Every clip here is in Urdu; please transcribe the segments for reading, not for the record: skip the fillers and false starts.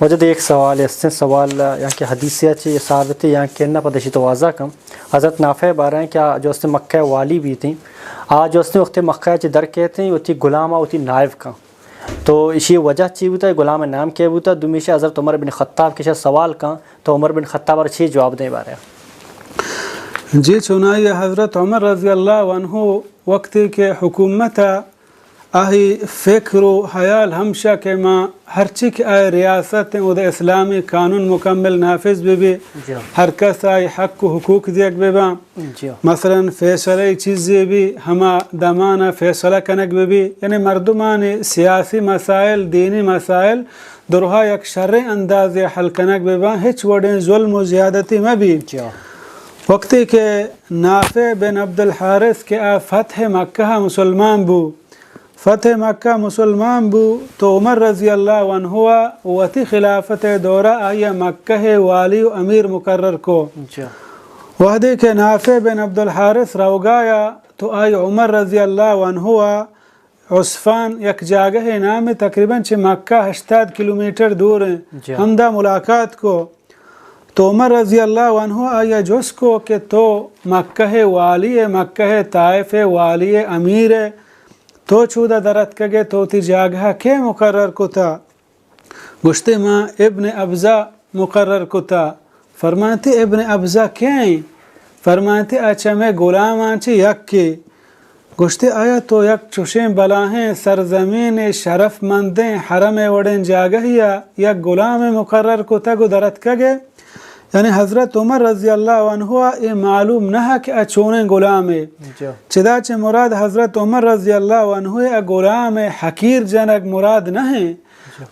وجد ایک سوال ہے سوال یہاں کی حدیثیہ چی ثابت یہاں کہنا پدشی تو واضح کم حضرت نافع بارہ ہیں کیا جو اس نے مکہ والی بھی تھیں آج جو اس نے وقت مکہ چی در کہتے ہیں وہ غلامہ ہوتی نائب کا تو اسی وجہ چی ہوتا ہے غلام نام کیا ہوتا دمیشہ حضرت عمر بن خطاب کے سوال کا تو عمر بن خطاب اور اچھی جواب دیں بارے جی چنائیے حضرت عمر رضی اللہ عنہ وقت کے حکومت آہی فکر و خیال ہمشہ کے ماں ہر چیک آئے ریاست او دا اسلامی قانون مکمل نافذ بھی ہر کس آئی حق و حقوق دیکھ بھی مثلا فیصلہ چیزیں بھی ہما دمانہ فیصلہ کنک بھی یعنی مردمان سیاسی مسائل دینی مسائل درہا یک شرع انداز حل کنک بھی ہچ وڑیں ظلم و زیادتی میں بھی وقتی کہ نافع بن عبد الحارث کے فتح مکہ مسلمان بو فتح مکہ مسلمان بو تو عمر رضی اللہ عنہ وتی خلافت دورہ آیا مکہ والی و امیر مقرر کو وحدے کے نافع بن عبد الحارث روگایا تو آئی عمر رضی اللہ عنہ عصفان یک جاگہ نام تقریباً مکہ 80 کلومیٹر دور ہیں ہمدہ ملاقات کو تو عمر رضی اللہ عنہ آیا جس کو کہ تو مکہ والی مکہ طائف والی امیر تو چودہ درت کگے تو تی جاگہ کے مقرر کتا گشتے ماں ابن ابزا مقرر کتا فرمانتی ابن ابزا کہیں فرمانتی اچھا میں غلام آنچی یک کی گشتے آیا تو یک چوشیں بلاہیں سرزمین شرف مندیں حرم وڑیں جاگہ یا یک غلام مقرر کتا گو درت کگے یعنی حضرت عمر رضی اللہ عنہ یہ معلوم نہ کہ اچھونے غلام ہے چداچہ مراد حضرت عمر رضی اللہ عنہ غلام حقیر جنگ مراد نہ ہے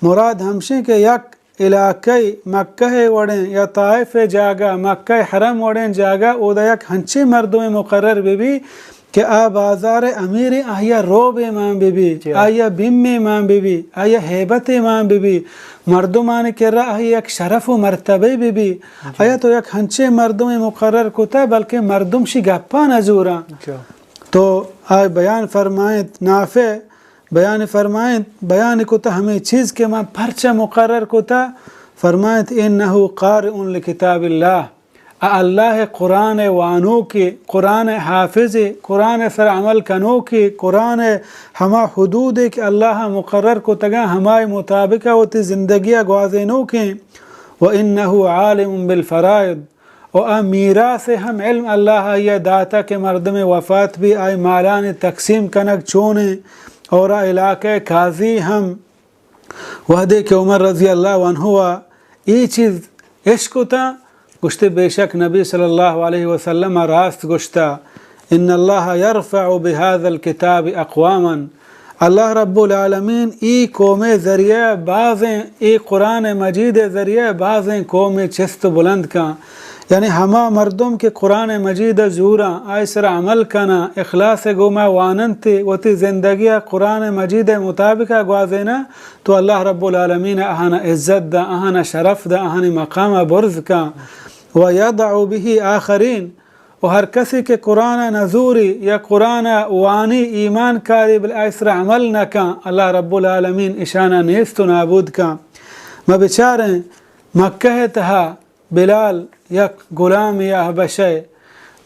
مراد ہمشیں کہ یک علاقی مکہ وڑیں یا طائف جاگا مکہ حرم وڑیں جاگا او دا یک ہنچے مردوں مقرر بھی کہ آ بازار امیر آیا روب امام بی آیا بیم امام بی آیا حیبت امام بی مردمان کے رہا یک شرف و مرتبہ بی آیا تو یک ہنچے مردم مقرر کتا بلکہ مردم شی گپا نزورا تو آئے بیان فرمائیں نافع بیان فرمائیں بیان کتا ہمیں چیز کے ماں پرچہ مقرر کتا فرمائیں انہو قارئ لکتاب اللہ اللہ قرآن وانو کی قرآن حافظ قرآن سر عمل کنو کی قرآن ہما حدود کہ اللہ مقرر کو تگا ہمارے مطابق ہوتی زندگیہ گوازینو کی وَإِنَّهُ عَالِمٌ بِالْفَرَائِضِ و میراث سے ہم علم اللہ یہ داتا کہ مردم وفات بھی آئی مالان تقسیم کنک چونے اور علاقے قاضی ہم وحدے کہ عمر رضی اللہ عنہ یہ چیز عشق تا گشتے بے شک نبی صلی اللہ علیہ وسلم راست گشتا ان اللہ یرفع بهذا الكتاب اقواما اللہ رب العالمین ای قوم ذریعہ بعضیں ای قرآن مجید ذریعہ بعضیں قوم چست بلند کا یعنی ہما مردم کے قرآن مجید زورا آئسر عمل کنا اخلاص گوما واننتی وتی زندگی قرآن مجید مطابق گوازینا تو اللہ رب العالمین اہانا عزت دا اہانا شرف دا اہانا مقام برز کا وَيَضَعُ بِهِ آخرین و ہر کسی کے قرآن نزوری یا قرآن وانی ایمان کاری بالآئسر عمل نکا اللہ رب العالمین اشانہ نیست و نابود کا میں بچاریں مکہ تہا بلال یک غلام یا حبشہ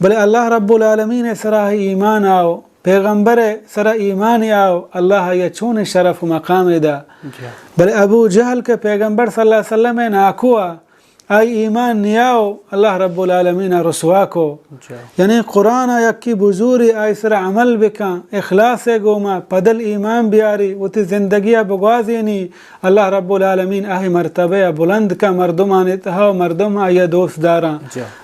بلے اللہ رب العالمین سراہ ایمان آؤ پیغمبر سرا ایمان آؤ اللہ یا چون شرف و مقام دا بلے ابو جہل کے پیغمبر صلی اللہ علیہ وسلم ناکوا آئی ایمان نیاؤ اللہ رب العالمین رسوا کو یعنی قرآن یکی بزوری آئی سر عمل بکن اخلاص گوما پدل ایمان بیاری وتی زندگی بگوازینی اللہ رب العالمین آئی مرتبہ بلند کا مردمان اتہا مردم آئی دوست دارا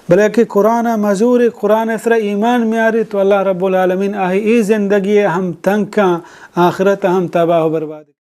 بلکہ قرآن مزوری قرآن سر ایمان میاری تو اللہ رب العالمین آئی ای زندگی ہم تنگ کا آخرت ہم تباہ و برباد